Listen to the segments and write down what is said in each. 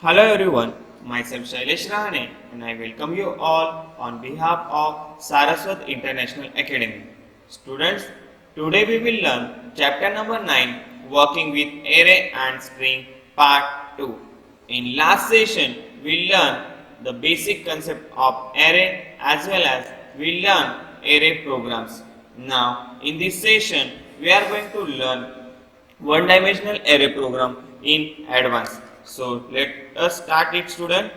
Hello everyone, myself Shailesh Rahane and I welcome you all on behalf of Saraswat International Academy. Students, today we will learn chapter number 9, working with array and string part 2. In last session, we learned the basic concept of array as well as we learn array programs. Now, in this session, we are going to learn one-dimensional array program in advance. So let us start it, student.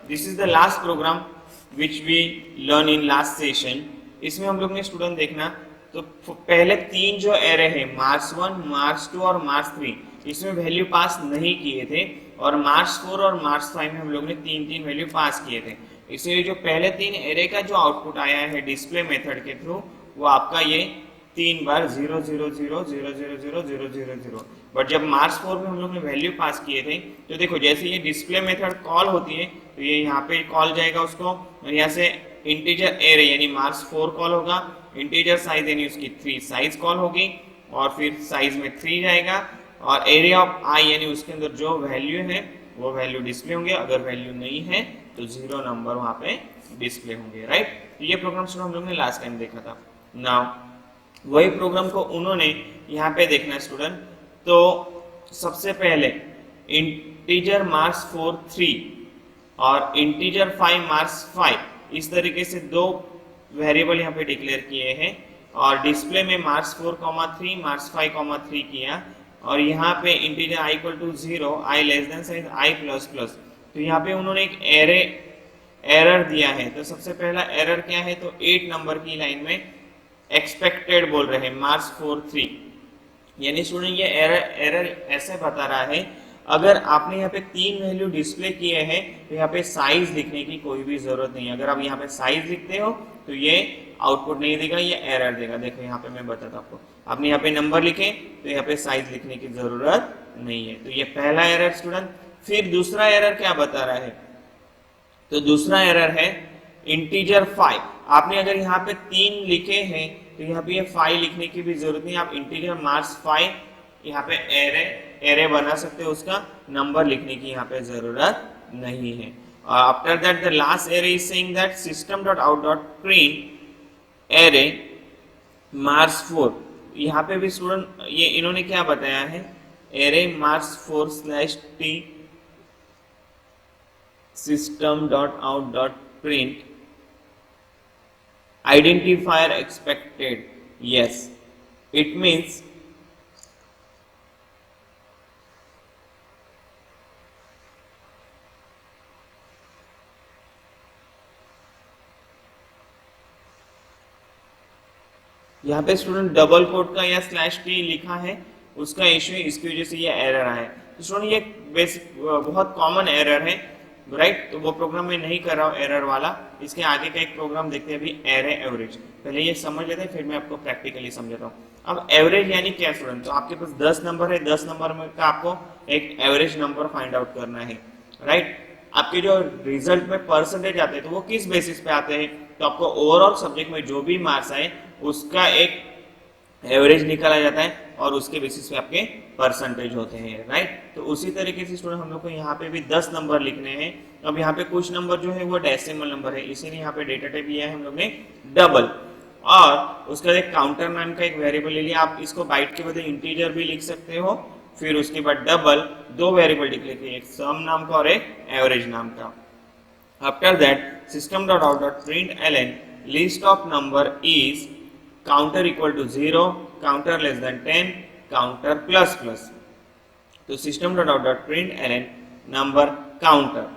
This is the last program which we learn in last session. इसमें हम लोग ने student देखना तो पहले तीन जो array है मार्क्स 1, मार्क्स 2 और मार्क्स 3, इसमें वैल्यू पास नहीं किए थे और मार्क्स 4 और मार्क्स 5 में हम लोग ने तीन वैल्यू पास किए थे। इसलिए जो पहले तीन एरे का जो आउटपुट आया है डिस्प्ले मेथड के थ्रू वो आपका ये 3 बार 0 0 0 0 0 0 0 0 0। बट जब मार्क्स 4 में हम लोग ने वैल्यू पास किए थे तो देखो जैसे ये डिस्प्ले मेथड कॉल होती है तो ये यहाँ पे कॉल जाएगा उसको और यहाँ से इंटीजर एरे यानी मार्क्स 4 कॉल होगा, इंटीजर साइज यानी उसकी 3 साइज कॉल होगी और फिर साइज में 3 जाएगा और एरिया ऑफ आई यानी उसके अंदर जो वैल्यू है वो वैल्यू डिस्प्ले होंगे, अगर वैल्यू नहीं है तो 0 नंबर वहाँ पे डिस्प्ले होंगे। राइट, तो ये प्रोग्राम हम लोग ने लास्ट टाइम देखा था। नाउ वही प्रोग्राम को उन्होंने यहाँ पे देखना स्टूडेंट, तो सबसे पहले इंटीजर मार्क्स 4 3 और इंटीजर 5 मार्क्स 5 इस तरीके से दो वेरिएबल यहाँ पे डिक्लेयर किए हैं और डिस्प्ले में मार्क्स 4 3 मार्क्स 5 3 किया और यहाँ पे integer i equal to 0 i less than sign i plus plus. तो यहाँ पे उन्होंने एक एरर दिया है। तो सबसे पहला एरर क्या है, तो 8 नंबर की लाइन में एक्सपेक्टेड बोल रहे हैं मार्क्स 4 3 यानी स्टूडेंट ये एरर ऐसे बता रहा है अगर आपने यहाँ पे 3 वैल्यू डिस्प्ले किए हैं तो यहाँ पे साइज लिखने की कोई भी जरूरत नहीं है। अगर आप यहाँ पे साइज लिखते हो तो ये आउटपुट नहीं देगा, ये एरर देगा। देखो यहाँ पे मैं बताता हूँ आपको, आपने यहाँ पे नंबर लिखे तो यहाँ पे साइज लिखने की जरूरत नहीं है। तो ये पहला एरर स्टूडेंट। फिर दूसरा एरर क्या बता रहा है, तो दूसरा एरर है इंटीजर 5। आपने अगर यहाँ पे 3 लिखे हैं तो यहाँ पे ये 5 लिखने की भी जरूरत नहीं, आप इंटीजर मार्क्स 5 यहाँ पे एरे बना सकते हो, उसका नंबर लिखने की यहाँ पे जरूरत नहीं है। और after that the last array is saying that system dot out dot print array marks 4। यहाँ पे भी स्टूडेंट ये इन्होंने क्या बताया है, array marks 4 slash T system dot out dot print identifier expected। yes, it means यहाँ पे स्टूडेंट डबल कोट का या स्लैश टी लिखा है, उसका इश्यू इसकी वजह से ये एरर आया है। तो स्टूडेंट ये बेसिक बहुत कॉमन एरर है, राइट। तो वो प्रोग्राम मैं नहीं कर रहा हूँ एरर वाला, इसके आगे का एक प्रोग्राम देखते हैं अभी, एरे एवरेज। पहले ये समझ लेते हैं फिर मैं आपको प्रैक्टिकली समझाता हूँ। अब एवरेज यानी क्या स्टूडेंट, तो आपके पास 10 नंबर है, 10 नंबर में का आपको एक एवरेज नंबर फाइंड आउट करना है, राइट। आपके जो रिजल्ट में परसेंटेज आते हैं तो वो किस बेसिस पे आते हैं, तो आपको ओवरऑल सब्जेक्ट में जो भी मार्क्स आए उसका एक एवरेज निकाला जाता है और उसके बेसिस पे आपके परसेंटेज होते हैं, राइट। तो उसी तरीके से स्टूडेंट हम लोग को यहाँ पे भी 10 नंबर लिखने हैं। अब यहाँ पे कुछ नंबर जो है वो डेसिमल नंबर है, इसीलिए यहाँ पे डेटा टाइप लिया है हम लोग ने डबल और उसका एक काउंटर नाम का एक वेरिएबल ले लिया। आप इसको बाइट के बदले इंटीजर भी लिख सकते हो। फिर उसके बाद डबल दो वेरिएबल डिक्लेयर किए, एक सम नाम का और एक एवरेज नाम का। After that system dot out dot println list of number is counter equal to 0, counter less than 10, counter plus plus. तो system dot out dot println number counter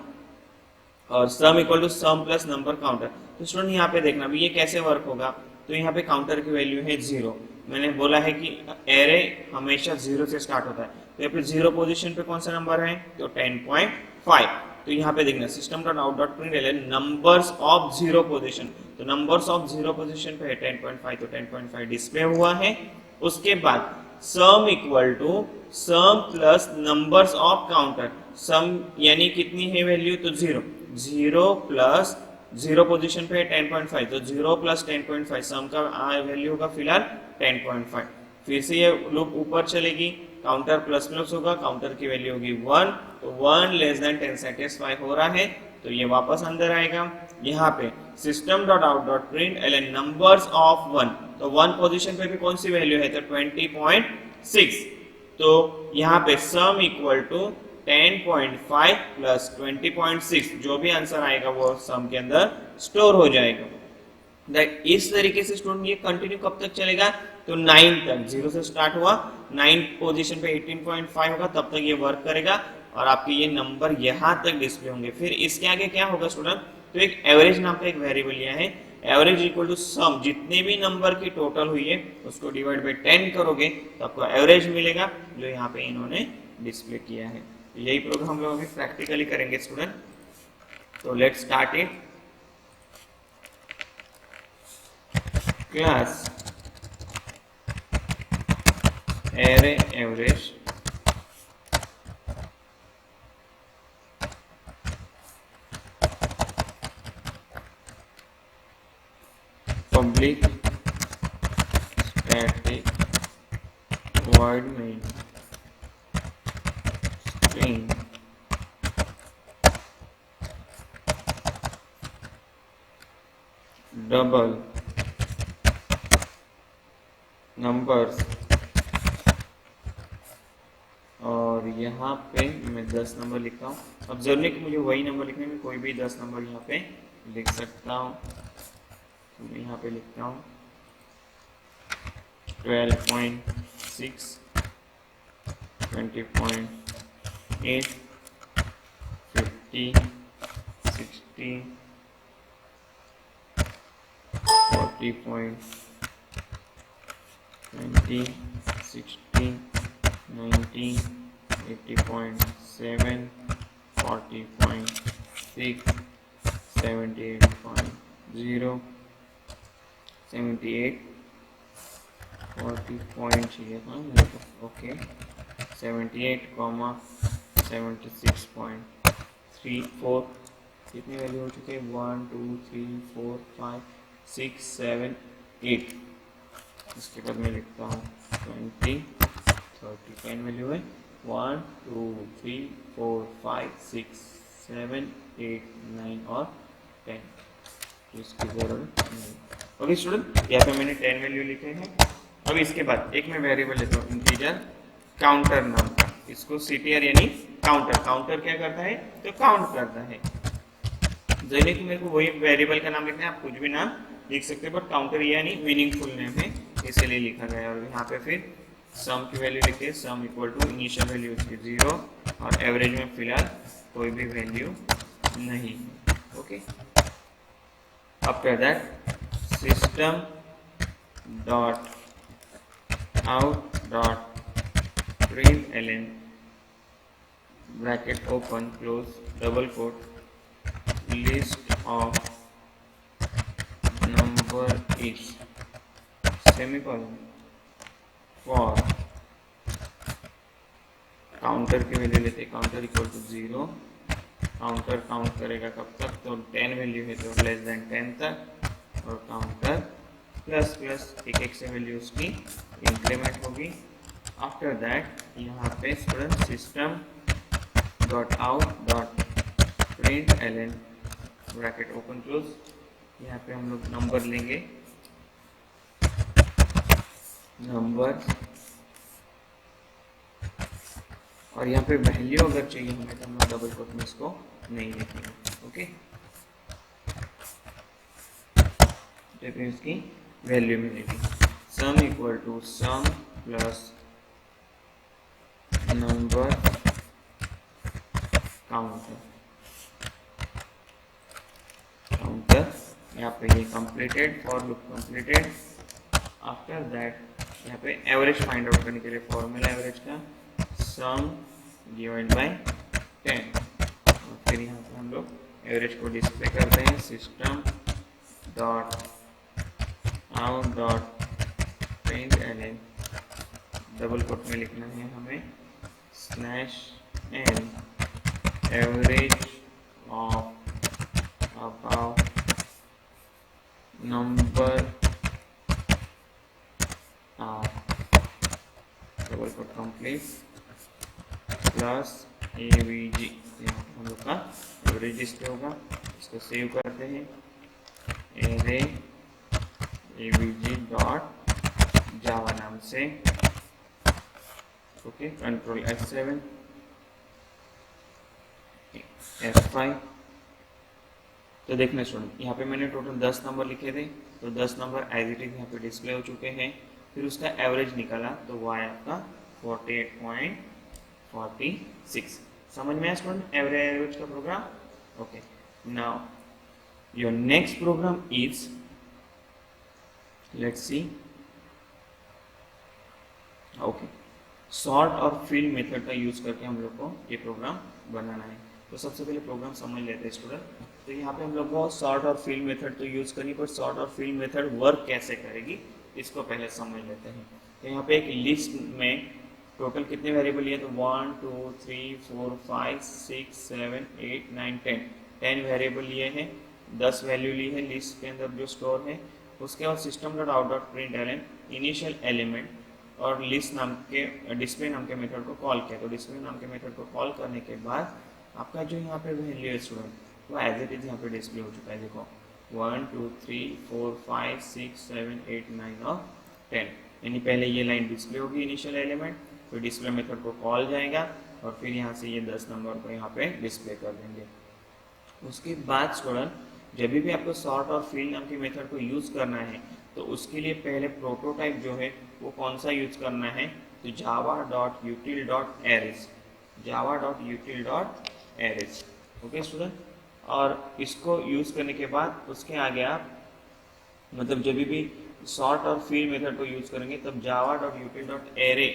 और sum equal to sum plus number counter. तो student यहाँ पे देखना भी ये कैसे work होगा, तो यहाँ पे काउंटर की वैल्यू है 0। मैंने बोला है कि एरे हमेशा 0 से स्टार्ट होता है, तो यहाँ पे 0 पोजीशन पे कौन सा नंबर है, तो 10.5। तो यहाँ पे देखना system dot out dot println numbers of 0 position, तो नंबर्स ऑफ 0 पोजीशन पे है 10.5, तो 10.5 डिस्प्ले हुआ है। उसके बाद sum equal to sum plus numbers of counter, sum यानी कितनी है वैल्यू, तो 0 प्लस 0 पोजीशन पे 10.5, तो 0 प्लस 10.5 सम का वैल्यू होगा फिलहाल 10.5। फिर से ये लूप ऊपर चलेगी, काउंटर प्लस प्लस होगा, काउंटर की वैल्यू होगी 1, तो 1 लेस देन 10 सेटिस्फाई हो रहा है तो ये वापस अंदर आएगा। यहाँ पे system dot out dot println numbers of 1, तो 1 पोजीशन पे भी कौन सी वैल्यू है, तो 20.6, तो यहाँ पे सम इक्वल टू 10.5 प्लस 20.6, जो भी आंसर आएगा वो सम के अंदर स्टोर हो जाएगा। इस तरीके से स्टूडेंट ये कंटिन्यू कब तक चलेगा, तो 9 तक, 0 से स्टार्ट हुआ, 9 पोजीशन पे 18.5 होगा, तब तक ये वर्क करेगा और आपके ये नंबर यहाँ तक डिस्प्ले होंगे। फिर इसके आगे क्या होगा स्टूडेंट, तो एक एवरेज नाम का एक वेरिएबल लिया है, एवरेज इक्वल टू सम, जितने भी नंबर की टोटल हुई है उसको डिवाइड बाई 10 करोगे तो आपको एवरेज मिलेगा, जो यहाँ पे इन्होंने डिस्प्ले किया है। यही प्रोग्राम हम लोग अभी प्रैक्टिकली करेंगे स्टूडेंट, तो let's start it. Class array average public static void main string double numbers, और यहाँ पे मैं 10 नंबर लिखता हूँ। अब जरूरी है कि मुझे वही नंबर लिखने में, कोई भी 10 नंबर यहाँ पे लिख सकता हूँ, तो मैं यहाँ पे लिखता हूँ 12.6, 20.8, 50, 60, 40.20, 60, 90, 80.7, 40.6, 78.0, 78, 40 पॉइंट चाहिए था मेरे को, ओके, 78, 76.34, कितनी वैल्यू हो चुकी है, 1 2 3 4 5 6 7 8, इसके बाद मैं लिखता हूँ 20 30, 10 वैल्यू है 1 2 3 4 5 6 7 8 9 और 10, तो इसकी जरूरत नहीं। ओके स्टूडेंट, यहाँ पे मैंने 10 वैल्यू लिखे हैं। अब इसके बाद एक मैं वेरिएबल लेता हूँ इंटीजर काउंटर नाम का, इसको सीटीआर यानी काउंटर, काउंटर क्या करता है, तो काउंट करता है। जैसे कि मेरे को वही वेरिएबल का नाम लिखना है, आप कुछ भी नाम लिख सकते हैं, बट काउंटर यानी मीनिंगफुल नेम है, इसलिए लिखा गया है। और यहाँ पे फिर सम की वैल्यू लिखिए, sum equal to initial value उसकी 0 और एवरेज में फिलहाल कोई भी वैल्यू नहीं है। Okay, after that system dot out dot println bracket open close double quote list of number is semicolon for counter की वैल्यू लेते हैं, counter equal to 0, counter count करेगा कब तक, तो 10 वैल्यू है तो लेस देन 10 तक, और काउंटर प्लस प्लस एक एक से वैल्यू उसकी इंक्रीमेंट होगी। आफ्टर दैट यहाँ पे student system dot out dot println bracket open close, यहाँ पे हम लोग नंबर लेंगे, नंबर, और यहाँ पे वैल्यू अगर चाहिए हमें तो हम लोग डबल कोट में इसको नहीं लिखेंगे। ओके, तो इसकी वैल्यू मिलेगी sum equal to sum plus number counter, counter यहाँ पे ये completed, for loop completed. After that यहाँ पे एवरेज फाइंड आउट करने के लिए फॉर्मूला एवरेज का सम डिवाइड बाय 10, और फिर यहाँ पे हम लोग एवरेज को डिस्प्ले करते हैं, system dot out dot println double quote में लिखना है हमें slash n average of above number double quote complete plus AVG, हम लोग का एवरेज डिस्प्ले होगा। इसको सेव करते हैं, एरे AVG डॉट जावा नाम से। Okay, control F7 F5। तो देखना स्टूडेंट, यहाँ पे मैंने टोटल 10 नंबर लिखे थे, तो 10 नंबर एज इट इज यहाँ पे डिस्प्ले हो चुके हैं। फिर उसका एवरेज निकाला तो वो आया आपका 48.46। समझ में आया स्टूडेंट एवरेज का program? Okay, now your next program is, let's see. Okay, sort और फिल मेथड का यूज करके हम लोग को ये प्रोग्राम बनाना है। तो सबसे पहले प्रोग्राम समझ लेते हैं स्टूडेंट। तो यहाँ पे हम लोग को सॉर्ट और फिल मेथड तो यूज करनी, पर सॉर्ट और फिल मेथड वर्क कैसे करेगी इसको पहले समझ लेते हैं। तो यहाँ पे एक लिस्ट में टोटल कितने वेरिएबल लिए? तो 1 2 3 4 5 6 7 8 9 10 वेरिएबल लिए हैं, 10 वैल्यू ली है लिस्ट के अंदर जो स्टोर है। उसके बाद system dot out dot print L initial element और लिस्ट नाम के डिस्प्ले नाम के मेथड को कॉल किया। तो डिस्प्ले नाम के मेथड को कॉल करने के बाद आपका जो यहाँ पे वैल्यू है स्टूडेंट, वो एज इट इज यहाँ पे डिस्प्ले हो चुका है। देखो 1 2 3 4 5 6 7 8 9 और 10, यानी पहले ये लाइन डिस्प्ले होगी इनिशियल एलिमेंट, फिर डिस्प्ले मेथड को कॉल जाएगा और फिर यहाँ से ये 10 नंबर को यहाँ पे डिस्प्ले कर देंगे। उसके बाद स्टूडेंट जब भी आपको सॉर्ट और फिल नाम के मेथड को यूज करना है तो उसके लिए पहले प्रोटोटाइप जो है वो कौन सा यूज करना है? तो java.util.arrays, java.util.arrays। ओके स्टूडेंट, और इसको यूज करने के बाद उसके आगे आप मतलब जब भी सॉर्ट और फिल मेथड को यूज करेंगे तब java.util.array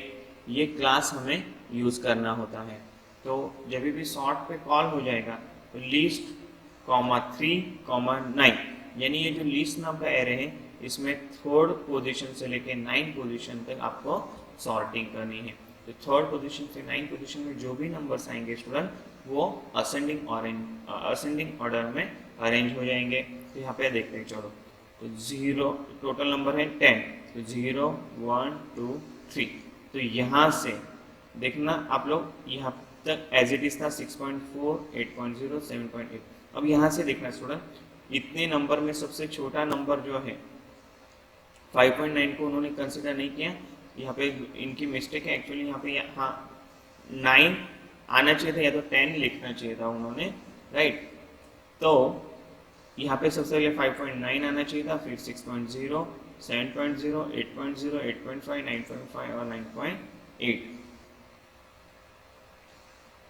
ये क्लास हमें यूज करना होता है। तो जब भी सॉर्ट पे कॉल हो जाएगा तो लिस्ट 3, 9, यानी ये जो लिस्ट नाम का एरे है इसमें 3rd पोजीशन से लेके 9 पोजीशन तक आपको सॉर्टिंग करनी है। तो 3rd पोजीशन से 9 पोजीशन में जो भी नंबर्स आएंगे स्टूडेंट वो असेंडिंग ऑर्डर में अरेंज हो जाएंगे। तो यहाँ पे देखते हैं, चलो तो 0 टोटल नंबर है 10, तो 0 1 2 3। तो यहाँ से देखना आप लोग यहाँ तक एज इट इज था 6.4 8.0 7.8। अब यहाँ से देखना स्टूडेंट, इतने नंबर में सबसे छोटा नंबर जो है 5.9 को उन्होंने कंसिडर नहीं किया। यहाँ पे इनकी मिस्टेक है एक्चुअली, यहाँ पे 9 आना चाहिए था या तो 10 लिखना चाहिए था उन्होंने, राइट। तो यहाँ पे सबसे पहले 5.9 आना चाहिए था, फिर 6.0 7.0 8.0 8.5 9.5 और 9.8।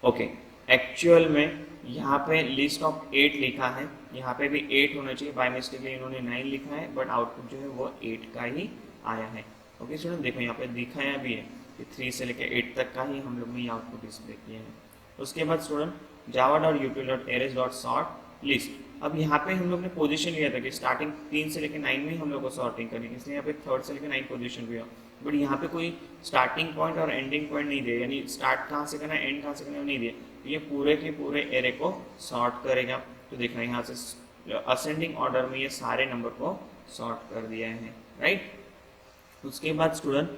ओके, एक्चुअल में यहाँ पे लिस्ट ऑफ 8 लिखा है, यहाँ पे भी 8 होना चाहिए, बाय मिस्टेक इन्होंने 9 लिखा है, बट आउटपुट जो है वो 8 का ही आया है। ओके स्टूडेंट, देखो यहाँ पे दिखाया भी है कि 3 से लेकर 8 तक का ही हम लोग ने आउटपुट डिस्प्ले किया है। उसके बाद स्टूडेंट java.util.arrays.sort लिस्ट। अब यहाँ पे हम लोग ने पोजीशन लिया था कि स्टार्टिंग 3 से लेकर 9 में हम लोग को सॉर्टिंग करनी है, इसलिए यहाँ पे 3rd से लेकर 9 पोजीशन भी है, बट यहाँ पे कोई स्टार्टिंग पॉइंट और एंडिंग पॉइंट नहीं दिया, यानी स्टार्ट कहाँ से करना है एंड कहाँ से करना नहीं दिया। तो ये पूरे के पूरे एरे को सॉर्ट करेगा। तो देखना यहाँ से असेंडिंग ऑर्डर में ये सारे नंबर को सॉर्ट कर दिया है, राइट। उसके बाद स्टूडेंट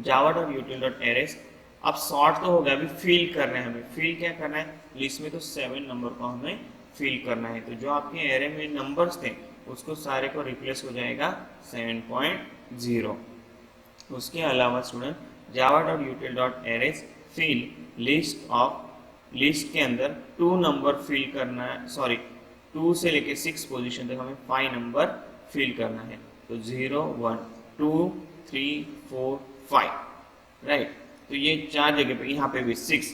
java.util.arrays, अब सॉर्ट तो हो गया, अभी फिल करना है हमें। फिल क्या करना है? लिस्ट में तो 7 नंबर को हमें फिल करना है। तो जो आपके एरे में नंबर्स थे उसको सारे को रिप्लेस हो जाएगा 7.0। उसके अलावा स्टूडेंट java.util.arrays फिल लिस्ट के अंदर 2 नंबर फिल करना है, सॉरी 2 से लेके 6 पोजीशन तक हमें 5 नंबर फिल करना है। तो 0 1 2 3 4 5, राइट। तो ये 4 जगह पे, यहाँ पे भी 6,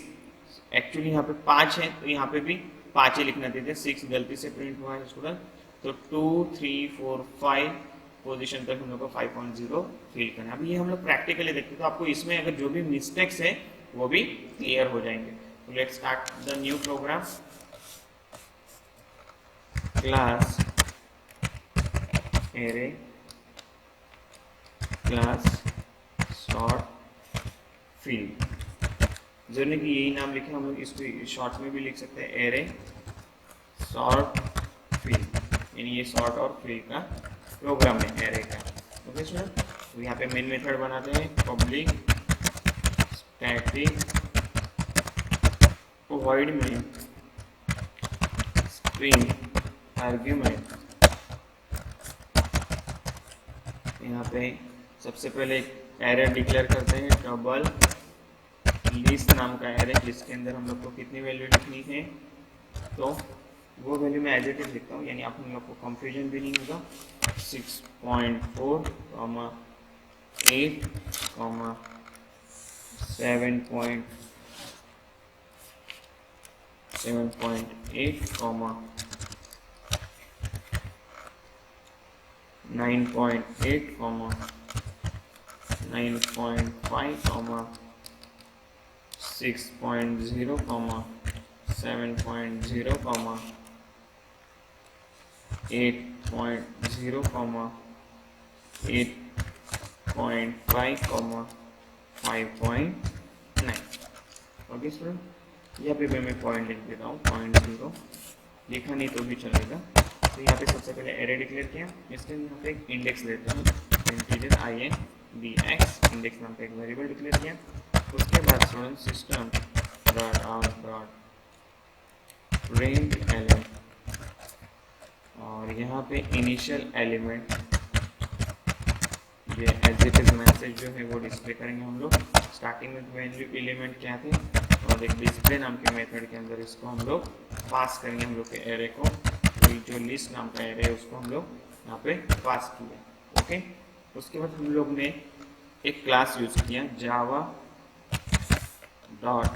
एक्चुअली यहाँ पे 5 है तो यहाँ पे भी 5 ही लिखना देते, 6 गलती से प्रिंट हुआ है स्टूडेंट। तो 2 3 4 5 पोजीशन तक हम लोग को 5.0 फिल करना है। अभी ये हम लोग प्रैक्टिकली देखते हैं, तो आपको इसमें अगर जो भी मिस्टेक्स है वो भी क्लियर हो जाएंगे। तो let's start the new program. Class array class sort fill, जरूरी कि यही नाम लिखे, हम लोग इसको शॉर्ट में भी लिख सकते हैं, एरे सॉर्ट फिल, यानी ये सॉर्ट और फिल का प्रोग्राम है एरे का। ओके स्टूडेंट, तो यहाँ पे मेन मेथड बनाते हैं पब्लिक स्टैटिक वॉइड में स्ट्रिंग आर्ग्यूमेंट, यहाँ पे सबसे पहले एक एरे डिक्लेयर करते हैं, डबल लिस्ट नाम का एरे, जिसके अंदर हम लोग को कितनी वैल्यू लिखनी है, तो वो वैल्यू मैं एज इट इज लिखता हूँ, यानी आप हम लोग को कंफ्यूजन भी नहीं होगा। 6.4, 8, 7.8, 9.8, 9.5, 6.0, 7.0, 8.0, 8.5, 5.9। ओके स्टूडेंट, यहाँ पे मैं पॉइंट लिख देता हूँ, 0.0 लिखा नहीं तो भी चलेगा। तो यहाँ पे सबसे पहले एरे डिक्लेयर किया, इसके यहाँ पे एक इंडेक्स लेते हैं, इंटीजर INDX, इंडेक्स नाम का एक वेरिएबल डिक्लेयर किया। उसके बाद student system dot out dot println, और यहाँ पे इनिशियल एलिमेंट ये एज इट इज मैसेज जो है वो डिस्प्ले करेंगे हम लोग। स्टार्टिंग में वैल्यू एलिमेंट क्या थे, और एक डिस्प्ले नाम के मेथड के अंदर इसको हम लोग पास करेंगे हम लोग के एरे को। तो जो लिस्ट नाम का एरे है उसको हम लोग यहाँ पे पास किया। ओके, उसके बाद हम लोग ने एक क्लास यूज किया, जावा डॉट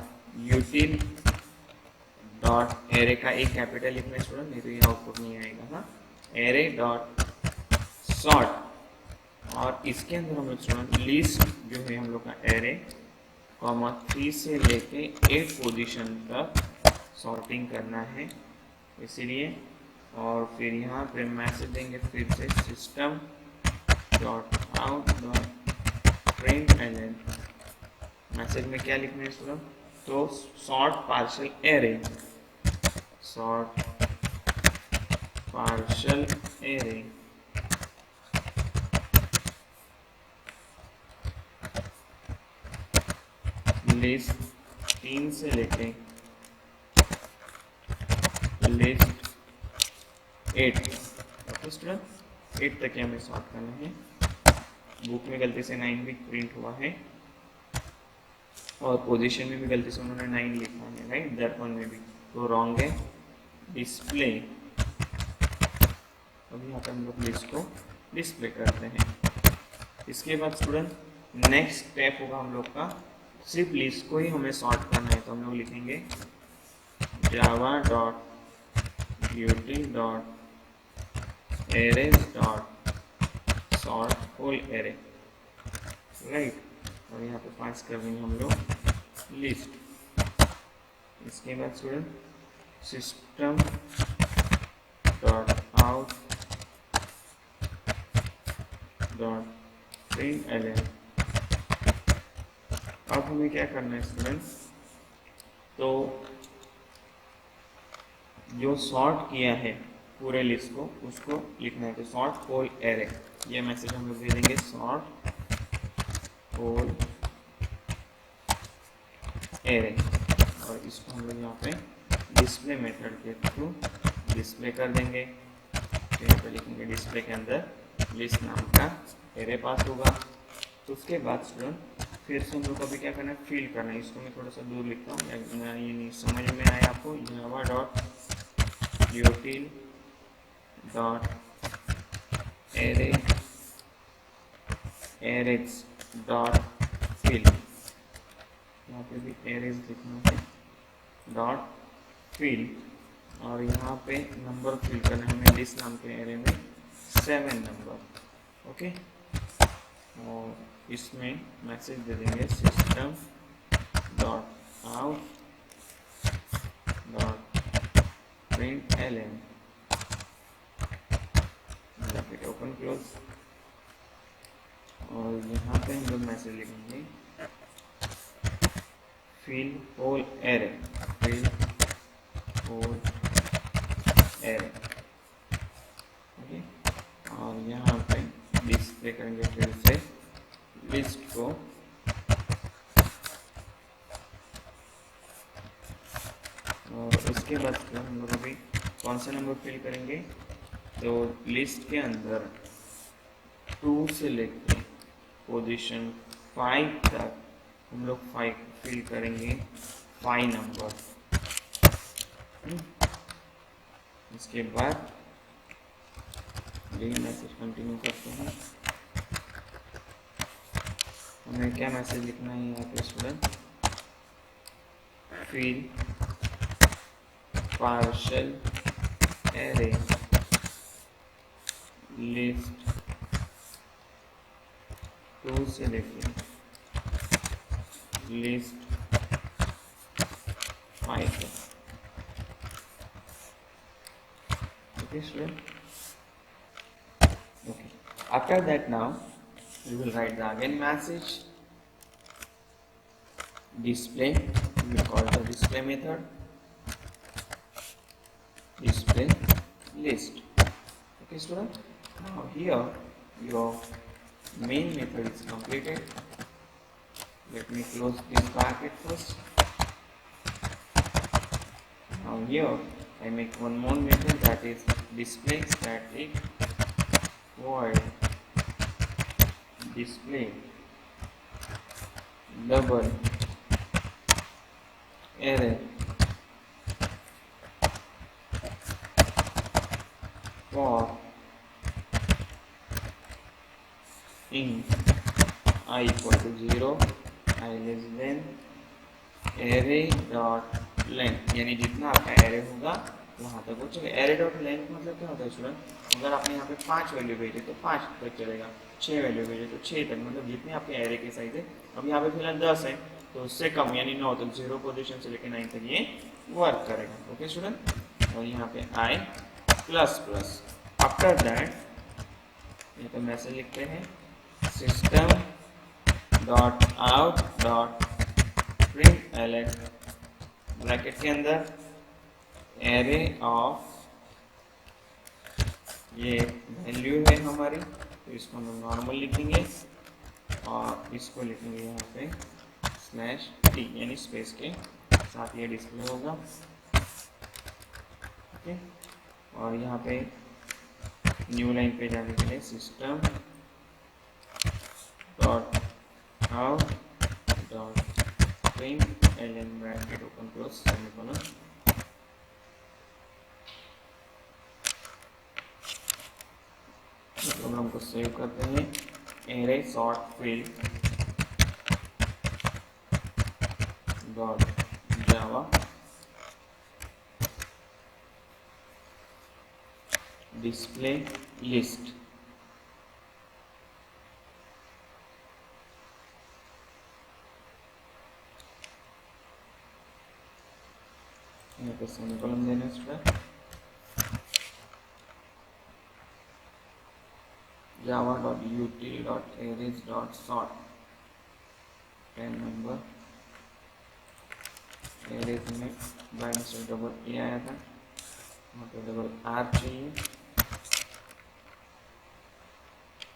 यूटिल डॉट एरे का एक कैपिटल लिखना स्टूडेंट, नहीं तो ये आउटपुट नहीं आएगा। हाँ, एरे डॉट सॉर्ट, और इसके अंदर हम लोग स्टूडेंट लिस्ट जो है हम लोग का एरे 3 से लेके 8 पोजीशन तक सॉर्टिंग करना है, इसीलिए। और फिर यहाँ पे मैसेज देंगे फिर से, system dot out dot println, message में क्या लिखना है स्टूडेंट, तो sort partial array, sort partial array list 3 से लेके लिस्ट 8। ओके स्टूडेंट, 8 तक हमें सॉर्ट करना है। बुक में गलती से 9 भी प्रिंट हुआ है, और पोजीशन में भी गलती से उन्होंने 9 लिखा है, राइट, दर्पण में भी तो रॉन्ग है। डिस्प्ले, अभी यहाँ पे हम लोग लिस्ट को डिस्प्ले करते हैं। इसके बाद स्टूडेंट नेक्स्ट स्टेप होगा हम लोग का, सिर्फ लिस्ट को ही हमें सॉर्ट करना है, तो हम लोग लिखेंगे Java dot util dot arrays dot sort whole array, right, और यहाँ पे पास कर देंगे हम लोग लिस्ट। इसके बाद student system dot out dot println। अब हमें क्या करना है स्टूडेंट, तो जो सॉर्ट किया है पूरे लिस्ट को उसको लिखना है, तो सॉर्ट होल एरे, ये मैसेज हम लोग दे देंगे, सॉर्ट होल एरे, और इसको हम लोग यहाँ पे डिस्प्ले मेथड के थ्रू डिस्प्ले कर देंगे। तो यहाँ पे लिखेंगे डिस्प्ले के अंदर लिस्ट नाम का एरे पास होगा। तो उसके बाद स्टूडेंट फिर से हम लोग को अभी क्या करना है, फिल करना है। इसको मैं थोड़ा सा दूर लिखता हूँ, ये नहीं समझ में आया आपको, Java dot util dot array arrays dot fill, यहाँ पे भी एरेज लिखना है डॉट फिल, और यहाँ पे नंबर फिल करना है हमें लिस्ट नाम के एरे में 7 नंबर। ओके, और इसमें मैसेज दे देंगे system dot out dot println, open close, और यहाँ पे हम लोग मैसेज लिखेंगे fill whole array, fill whole array. Okay, और यहाँ पे डिस्प्ले करेंगे फिर से लिस्ट को और उसके बाद फिर हम लोग अभी कौन सा नंबर फिल करेंगे, तो लिस्ट के अंदर 2 से लेकर पोजीशन 5 तक हम लोग 5 फिल करेंगे 5 नंबर। इसके बाद यही मैसेज कंटिन्यू करते हैं। हमें क्या मैसेज लिखना है यहाँ पे student, fill partial array list 2 से लेके लिस्ट 5 तक। Okay, student. Okay. After that, now we will write the again message. Display. We will call the display method. Display list. Okay, student. Now here your main method is completed. Let me close this bracket first. Now here I make one more method, that is display static void display double array for int I equal to 0, I less than array dot length, यानी जितना आपका array होगा वहाँ तक वो चलेगा। Array dot length मतलब क्या होता है स्टूडेंट, अगर आपने यहाँ पे 5 वैल्यू भेजे तो 5 तक चलेगा, 6 वैल्यू भेजे तो 6 तक, मतलब जितने आपके एरे के साइज है। अब यहाँ पे फिलहाल 10 है तो उससे कम यानी 9 तक, 0 पोजीशन से लेकर 9 तक ये वर्क करेगा। ओके स्टूडेंट, और यहाँ पे आई प्लस प्लस। आफ्टर दैट यहाँ पे मैसेज लिखते हैं system dot out dot print bracket के अंदर एरे ऑफ, ये वैल्यू है हमारी तो इसको हम नॉर्मल लिखेंगे और इसको लिखेंगे यहाँ पे स्लैश टी, यानी स्पेस के साथ ये डिस्प्ले होगा। ओके, और यहाँ पे न्यू लाइन पे जाने के लिए system dot out dot print bracket open close semicolon. Program को सेव करते हैं, array sort field dot Java display list. यहाँ पे सेमीकोलन देना है, java dot util dot arrays dot sort 10 number arrays में बाय मिस्टेक डबल ए आया था, वहाँ पे डबल आर चाहिए।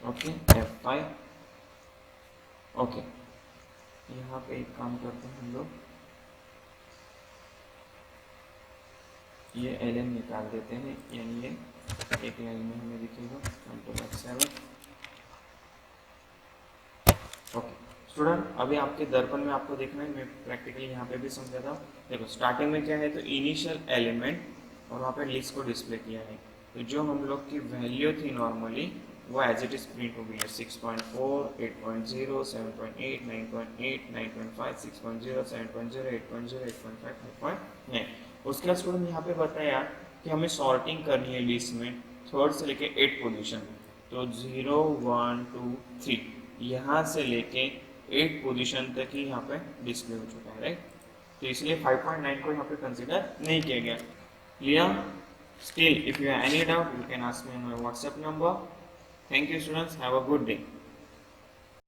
Okay, F5। ओके, यहाँ पे एक काम करते हैं हम लोग, ये एलएन निकाल देते हैं, यानी ये एक लाइन में हमें दिखेगा कंट्रोल F7। ओके स्टूडेंट, अभी आपके दर्पण में आपको देखना है, मैं प्रैक्टिकली यहाँ पे भी समझा था। देखो स्टार्टिंग में क्या है, तो इनिशियल एलिमेंट और वहाँ पे लिस्ट को डिस्प्ले किया है, तो जो हम लोग की वैल्यू थी नॉर्मली वो एज इट इज प्रिंट हो गई है 6.4, 8.0, 7.8, 9.8, 9.5, 6.0, 7.0, 8.0, 8.5, 5.9। उसके बाद स्टूडेंट यहाँ पे बताया कि हमें सॉर्टिंग करनी है लिस्ट में थर्ड से लेके 8 पोजीशन, तो 0, 1, 2, 3 यहाँ से लेके 8 पोजीशन तक ही यहाँ पे डिस्प्ले हो चुका है, राइट। तो इसलिए 5.9 को यहाँ पे कंसिडर नहीं किया गया। Clear? Still, if you have any doubt, you can ask me on my WhatsApp number. Thank you students, have a good day.